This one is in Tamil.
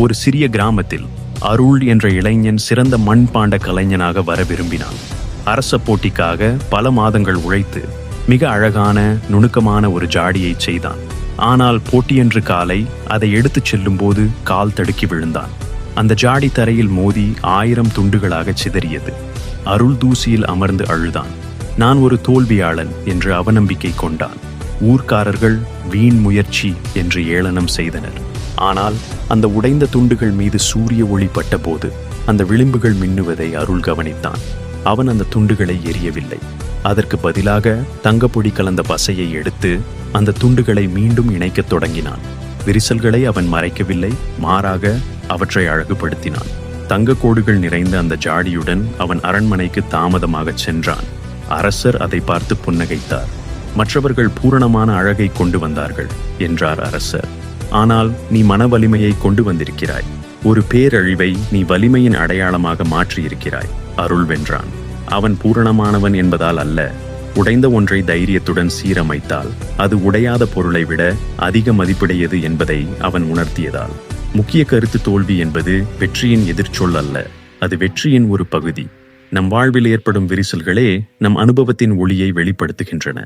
ஒரு சிறிய கிராமத்தில் அருள் என்ற இளைஞன் சிறந்த மண்பாண்ட கலைஞனாக வர விரும்பினான். அரச போட்டிக்காக பல மாதங்கள் உழைத்து மிக அழகான நுணுக்கமான ஒரு ஜாடியை செய்தான். ஆனால் போட்டியன்று காலை அதை எடுத்துச் செல்லும் போது கால் தடுக்கி விழுந்தான். அந்த ஜாடி தரையில் மோதி 1000 துண்டுகளாக சிதறியது. அருள் தூசியில் அமர்ந்து அழுதான். நான் ஒரு தோல்வியாளன் என்று அவநம்பிக்கை கொண்டான். ஊர்க்காரர்கள் வீண் முயற்சி என்று ஏளனம் செய்தனர். ஆனால் அந்த உடைந்த துண்டுகள் மீது சூரிய ஒளி பட்டபோது அந்த விளிம்புகள் மின்னுவதை அருள் கவனித்தான். அவன் அந்த துண்டுகளை எரியவில்லை. அதற்கு பதிலாக தங்கப்பொடி கலந்த பசையை எடுத்து அந்த துண்டுகளை மீண்டும் இணைக்கத் தொடங்கினான். விரிசல்களை அவன் மறைக்கவில்லை, மாறாக அவற்றை அழகுபடுத்தினான். தங்க கோடுகள் நிறைந்த அந்த ஜாடியுடன் அவன் அரண்மனைக்கு தாமதமாகச் சென்றான். அரசர் அதை பார்த்து புன்னகைத்தார். மற்றவர்கள் பூரணமான அழகை கொண்டு வந்தார்கள் என்றார் அரசர். ஆனால் நீ மன வலிமையை கொண்டு வந்திருக்கிறாய். ஒரு பேரழிவை நீ வலிமையின் அடையாளமாக மாற்றியிருக்கிறாய். அருள் வென்றான். அவன் பூரணமானவன் என்பதால் அல்ல, உடைந்த ஒன்றை தைரியத்துடன் சீரமைத்தால் அது உடையாத பொருளை விட அதிக மதிப்புடையது என்பதை அவன் உணர்த்தியதால். முக்கிய கருத்து, தோல்வி என்பது வெற்றியின் எதிர்ச்சொல் அல்ல, அது வெற்றியின் ஒரு பகுதி. நம் வாழ்வில் ஏற்படும் விரிசல்களே நம் அனுபவத்தின் ஒளியை வெளிப்படுத்துகின்றன.